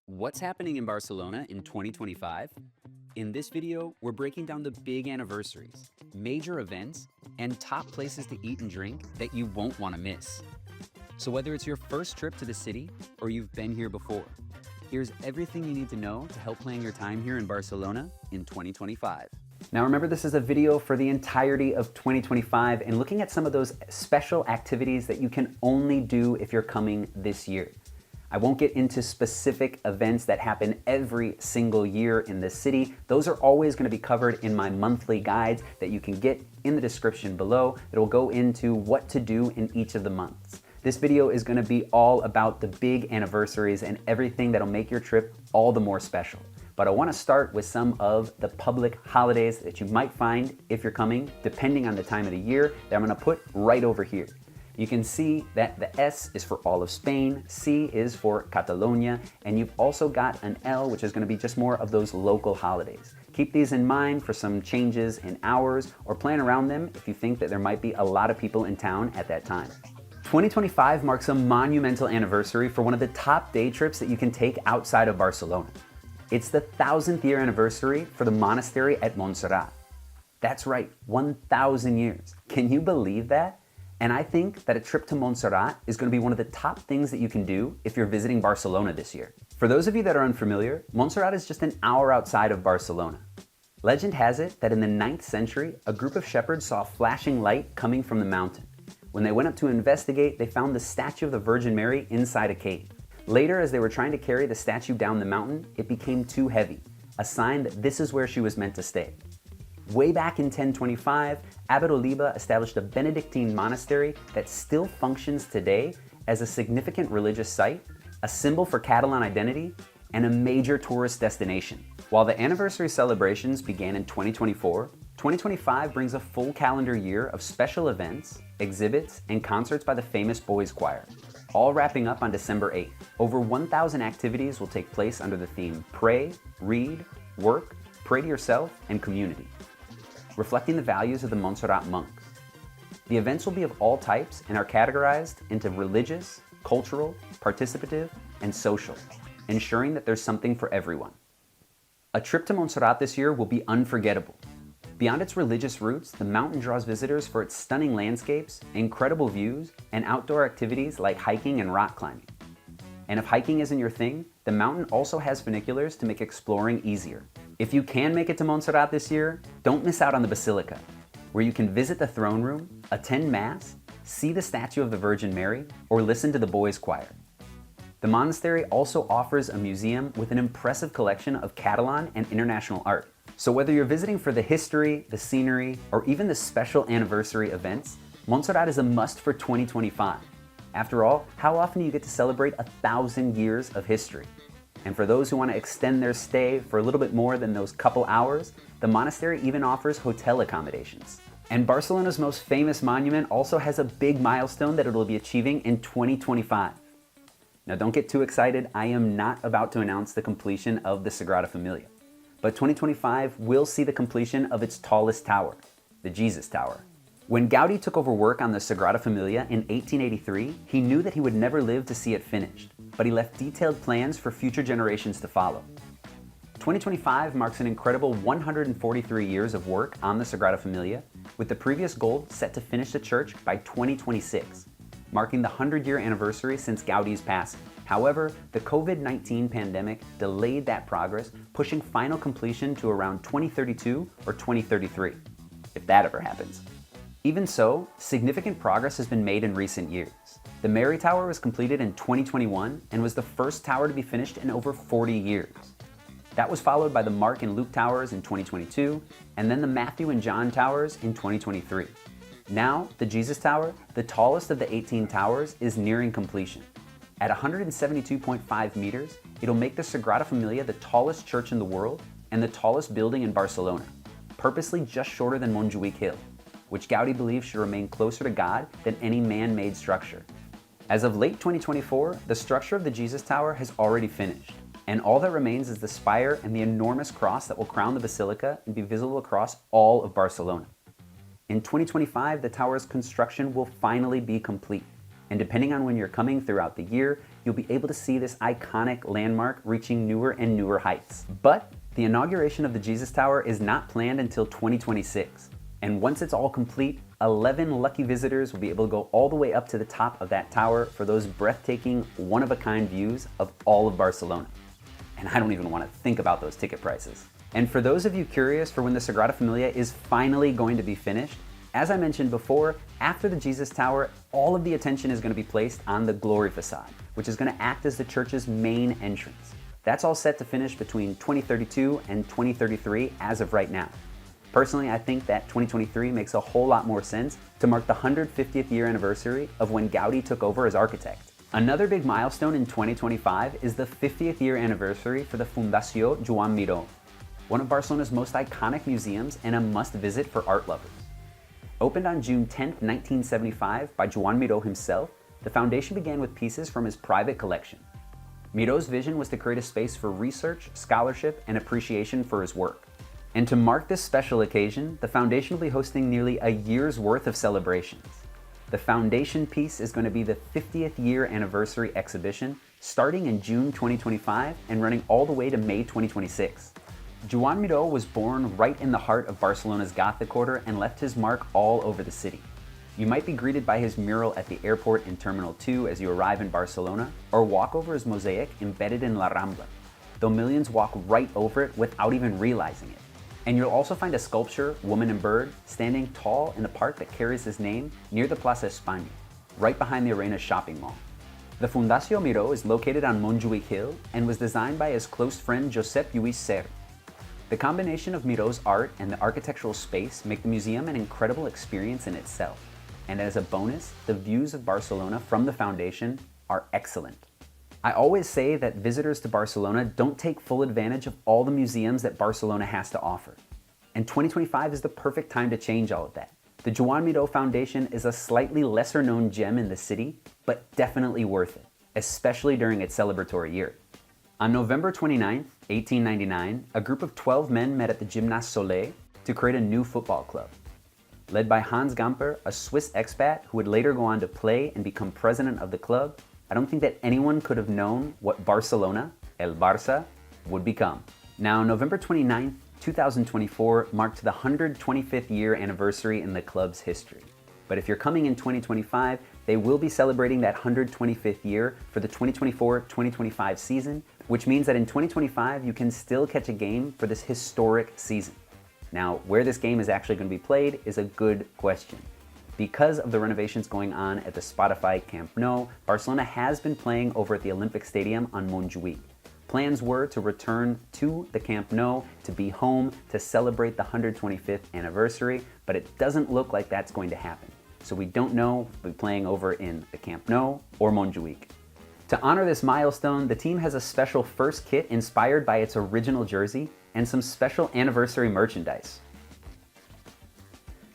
What's happening in Barcelona in 2025? In this video, we're breaking down the big anniversaries, major events, and top places to eat and drink that you won't want to miss. So whether it's your first trip to the city or you've been here before, here's everything you need to know to help plan your time here in Barcelona in 2025. Now remember, this is a video for the entirety of 2025 and looking at some of those special activities that you can only do if you're coming this year. I won't get into specific events that happen every single year in the city. Those are always going to be covered in my monthly guides that you can get in the description below. It'll go into what to do in each of the months. This video is going to be all about the big anniversaries and everything that'll make your trip all the more special. But I want to start with some of the public holidays that you might find if you're coming, depending on the time of the year, that I'm going to put right over here. You can see that the S is for all of Spain, C is for Catalonia, and you've also got an L, which is going to be just more of those local holidays. Keep these in mind for some changes in hours, or plan around them if you think that there might be a lot of people in town at that time. 2025 marks a monumental anniversary for one of the top day trips that you can take outside of Barcelona. It's the 1000th year anniversary for the monastery at Montserrat. That's right, 1,000 years. Can you believe that? And I think that a trip to Montserrat is going to be one of the top things that you can do if you're visiting Barcelona this year. For those of you that are unfamiliar, Montserrat is just an hour outside of Barcelona. Legend has it that in the 9th century, a group of shepherds saw a flashing light coming from the mountain. When they went up to investigate, they found the statue of the Virgin Mary inside a cave. Later, as they were trying to carry the statue down the mountain, it became too heavy, a sign that this is where she was meant to stay. Way back in 1025, Abbot Oliba established a Benedictine monastery that still functions today as a significant religious site, a symbol for Catalan identity, and a major tourist destination. While the anniversary celebrations began in 2024, 2025 brings a full calendar year of special events, exhibits, and concerts by the famous boys choir, all wrapping up on December 8th. Over 1,000 activities will take place under the theme Pray, Read, Work, Pray to Yourself, and Community, reflecting the values of the Montserrat monks. The events will be of all types and are categorized into religious, cultural, participative, and social, ensuring that there's something for everyone. A trip to Montserrat this year will be unforgettable. Beyond its religious roots, the mountain draws visitors for its stunning landscapes, incredible views, and outdoor activities like hiking and rock climbing. And if hiking isn't your thing, the mountain also has funiculars to make exploring easier. If you can make it to Montserrat this year, don't miss out on the Basilica, where you can visit the throne room, attend Mass, see the statue of the Virgin Mary, or listen to the boys' choir. The monastery also offers a museum with an impressive collection of Catalan and international art. So whether you're visiting for the history, the scenery, or even the special anniversary events, Montserrat is a must for 2025. After all, how often do you get to celebrate 1,000 years of history? And for those who want to extend their stay for a little bit more than those couple hours, the monastery even offers hotel accommodations. And Barcelona's most famous monument also has a big milestone that it will be achieving in 2025. Now don't get too excited, I am not about to announce the completion of the Sagrada Familia. But 2025 will see the completion of its tallest tower, the Jesus Tower. When Gaudi took over work on the Sagrada Familia in 1883, he knew that he would never live to see it finished, but he left detailed plans for future generations to follow. 2025 marks an incredible 143 years of work on the Sagrada Familia, with the previous goal set to finish the church by 2026, marking the 100-year anniversary since Gaudi's passing. However, the COVID-19 pandemic delayed that progress, pushing final completion to around 2032 or 2033, if that ever happens. Even so, significant progress has been made in recent years. The Mary Tower was completed in 2021 and was the first tower to be finished in over 40 years. That was followed by the Mark and Luke Towers in 2022, and then the Matthew and John Towers in 2023. Now, the Jesus Tower, the tallest of the 18 towers, is nearing completion. At 172.5 meters, it'll make the Sagrada Familia the tallest church in the world and the tallest building in Barcelona, purposely just shorter than Montjuïc Hill, which Gaudi believes should remain closer to God than any man-made structure. As of late 2024, the structure of the Jesus Tower has already finished, and all that remains is the spire and the enormous cross that will crown the basilica and be visible across all of Barcelona. In 2025, the tower's construction will finally be complete, And depending on when you're coming throughout the year, you'll be able to see this iconic landmark reaching newer and newer heights. But the inauguration of the Jesus Tower is not planned until 2026. And once it's all complete, 11 lucky visitors will be able to go all the way up to the top of that tower for those breathtaking, one-of-a-kind views of all of Barcelona. And I don't even want to think about those ticket prices. And for those of you curious for when the Sagrada Familia is finally going to be finished, as I mentioned before, after the Jesus Tower, all of the attention is going to be placed on the Glory Facade, which is going to act as the church's main entrance. That's all set to finish between 2032 and 2033 as of right now. Personally, I think that 2023 makes a whole lot more sense to mark the 150th year anniversary of when Gaudí took over as architect. Another big milestone in 2025 is the 50th year anniversary for the Fundació Joan Miró, one of Barcelona's most iconic museums and a must-visit for art lovers. Opened on June 10, 1975 by Joan Miró himself, the foundation began with pieces from his private collection. Miró's vision was to create a space for research, scholarship, and appreciation for his work. And to mark this special occasion, the foundation will be hosting nearly a year's worth of celebrations. The foundation piece is going to be the 50th year anniversary exhibition, starting in June 2025 and running all the way to May 2026. Joan Miró was born right in the heart of Barcelona's Gothic quarter and left his mark all over the city. You might be greeted by his mural at the airport in Terminal 2 as you arrive in Barcelona, or walk over his mosaic embedded in La Rambla, though millions walk right over it without even realizing it. And you'll also find a sculpture, Woman and Bird, standing tall in the park that carries his name near the Plaza España, right behind the Arena shopping mall. The Fundació Miró is located on Montjuïc Hill and was designed by his close friend Josep Lluís Serra. The combination of Miró's art and the architectural space make the museum an incredible experience in itself. And as a bonus, the views of Barcelona from the foundation are excellent. I always say that visitors to Barcelona don't take full advantage of all the museums that Barcelona has to offer. And 2025 is the perfect time to change all of that. The Joan Miró Foundation is a slightly lesser known gem in the city, but definitely worth it, especially during its celebratory year. On November 29, 1899, a group of 12 men met at the Gymnase Soleil to create a new football club. Led by Hans Gamper, a Swiss expat who would later go on to play and become president of the club, I don't think that anyone could have known what Barcelona, El Barça, would become. Now, November 29, 2024 marked the 125th year anniversary in the club's history. But if you're coming in 2025, they will be celebrating that 125th year for the 2024-2025 season, which means that in 2025 you can still catch a game for this historic season. Now, where this game is actually going to be played is a good question. Because of the renovations going on at the Spotify Camp Nou, Barcelona has been playing over at the Olympic Stadium on Montjuïc. Plans were to return to the Camp Nou to be home to celebrate the 125th anniversary, but it doesn't look like that's going to happen. So we don't know if we'll be playing over in the Camp Nou or Montjuïc. To honor this milestone, the team has a special first kit inspired by its original jersey and some special anniversary merchandise.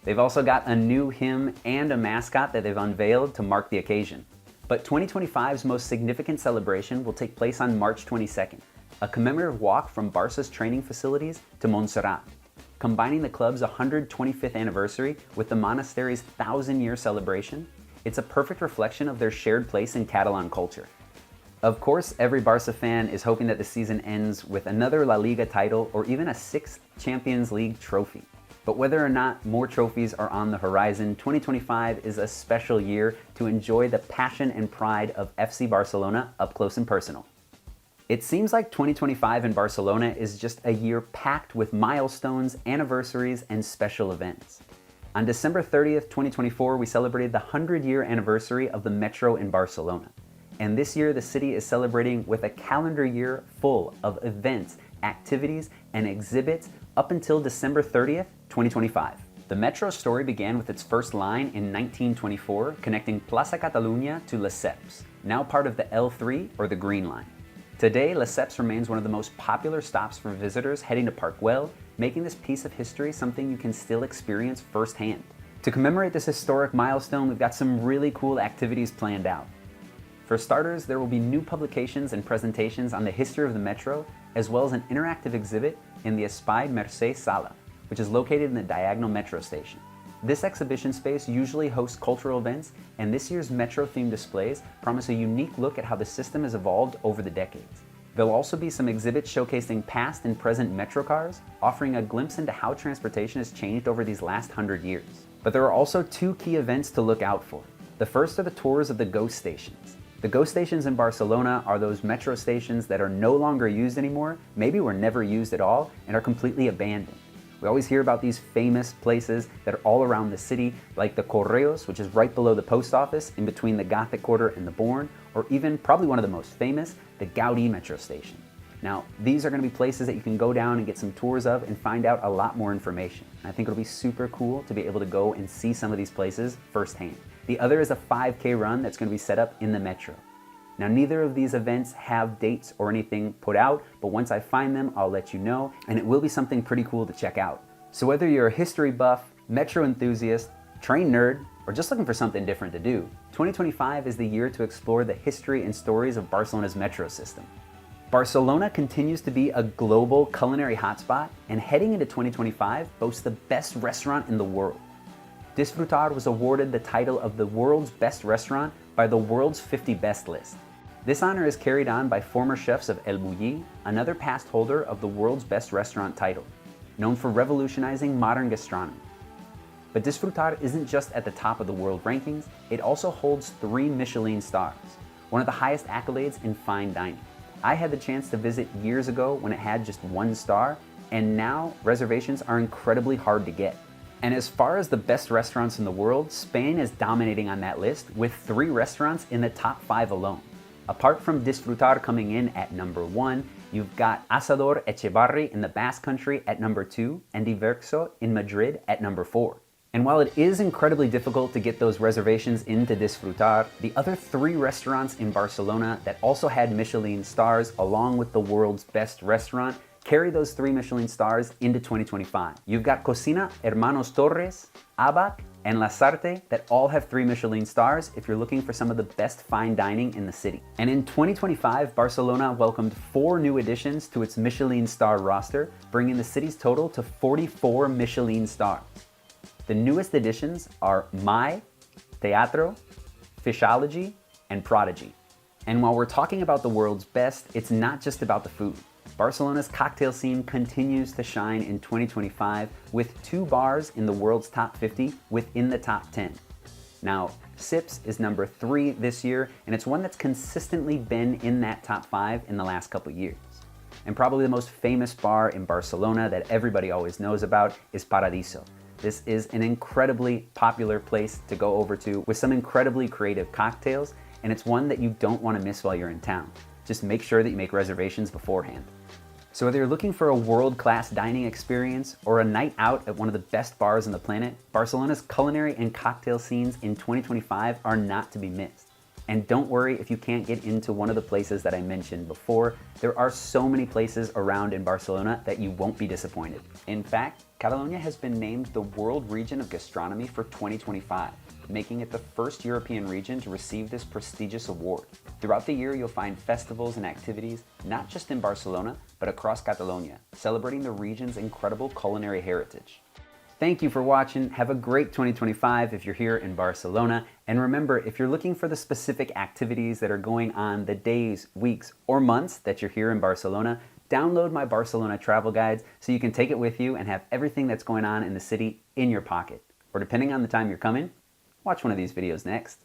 They've also got a new hymn and a mascot that they've unveiled to mark the occasion. But 2025's most significant celebration will take place on March 22nd, a commemorative walk from Barca's training facilities to Montserrat, combining the club's 125th anniversary with the monastery's 1,000-year celebration. It's a perfect reflection of their shared place in Catalan culture. Of course, every Barca fan is hoping that the season ends with another La Liga title or even a 6th Champions League trophy. But whether or not more trophies are on the horizon, 2025 is a special year to enjoy the passion and pride of FC Barcelona up close and personal. It seems like 2025 in Barcelona is just a year packed with milestones, anniversaries, and special events. On December 30th, 2024, we celebrated the 100-year anniversary of the Metro in Barcelona. And this year, the city is celebrating with a calendar year full of events, activities, and exhibits up until December 30th, 2025. The Metro story began with its first line in 1924, connecting Plaça Catalunya to Lesseps, now part of the L3 or the Green Line. Today, Lesseps remains one of the most popular stops for visitors heading to Park Güell, making this piece of history something you can still experience firsthand. To commemorate this historic milestone, we've got some really cool activities planned out. For starters, there will be new publications and presentations on the history of the Metro, as well as an interactive exhibit in the Espai Mercè Sala, which is located in the diagonal Metro station. This exhibition space usually hosts cultural events, and this year's Metro-themed displays promise a unique look at how the system has evolved over the decades. There'll also be some exhibits showcasing past and present Metro cars, offering a glimpse into how transportation has changed over these last 100 years. But there are also two key events to look out for. The first are the tours of the ghost stations. The ghost stations in Barcelona are those Metro stations that are no longer used anymore, maybe were never used at all, and are completely abandoned. We always hear about these famous places that are all around the city, like the Correos, which is right below the post office, in between the Gothic Quarter and the Born, or even, probably one of the most famous, the Gaudí Metro Station. Now, these are going to be places that you can go down and get some tours of and find out a lot more information. I think it'll be super cool to be able to go and see some of these places firsthand. The other is a 5K run that's going to be set up in the Metro. Now, neither of these events have dates or anything put out, but once I find them, I'll let you know, and it will be something pretty cool to check out. So whether you're a history buff, Metro enthusiast, train nerd, or just looking for something different to do, 2025 is the year to explore the history and stories of Barcelona's Metro system. Barcelona continues to be a global culinary hotspot, and heading into 2025 boasts the best restaurant in the world. Disfrutar was awarded the title of the world's best restaurant by the world's 50 best list. This honor is carried on by former chefs of El Bulli, another past holder of the world's best restaurant title, known for revolutionizing modern gastronomy. But Disfrutar isn't just at the top of the world rankings, it also holds 3 Michelin stars, one of the highest accolades in fine dining. I had the chance to visit years ago when it had just 1 star, and now reservations are incredibly hard to get. And as far as the best restaurants in the world, Spain is dominating on that list with 3 restaurants in the top 5 alone. Apart from Disfrutar coming in at number 1, you've got Asador Echevarri in the Basque Country at number 2 and Diverso in Madrid at number 4. And while it is incredibly difficult to get those reservations into Disfrutar, the other 3 restaurants in Barcelona that also had Michelin stars along with the world's best restaurant carry those 3 Michelin stars into 2025. You've got Cocina Hermanos Torres, Abac, and Lasarte that all have 3 Michelin stars if you're looking for some of the best fine dining in the city. And in 2025, Barcelona welcomed 4 new additions to its Michelin star roster, bringing the city's total to 44 Michelin stars. The newest additions are Mai, Teatro, Fishology, and Prodigy. And while we're talking about the world's best, it's not just about the food. Barcelona's cocktail scene continues to shine in 2025 with 2 bars in the world's top 50 within the top 10. Now, Sips is number 3 this year, and it's one that's consistently been in that top 5 in the last couple years. And probably the most famous bar in Barcelona that everybody always knows about is Paradiso. This is an incredibly popular place to go over to with some incredibly creative cocktails, and it's one that you don't want to miss while you're in town. Just make sure that you make reservations beforehand. So whether you're looking for a world-class dining experience or a night out at one of the best bars on the planet, Barcelona's culinary and cocktail scenes in 2025 are not to be missed. And don't worry if you can't get into one of the places that I mentioned before. There are so many places around in Barcelona that you won't be disappointed. In fact, Catalonia has been named the World Region of Gastronomy for 2025, making it the first European region to receive this prestigious award. Throughout the year, you'll find festivals and activities, not just in Barcelona, but across Catalonia, celebrating the region's incredible culinary heritage. Thank you for watching. Have a great 2025 if you're here in Barcelona. And remember, if you're looking for the specific activities that are going on the days, weeks, or months that you're here in Barcelona, download my Barcelona travel guides so you can take it with you and have everything that's going on in the city in your pocket. Or depending on the time you're coming, watch one of these videos next.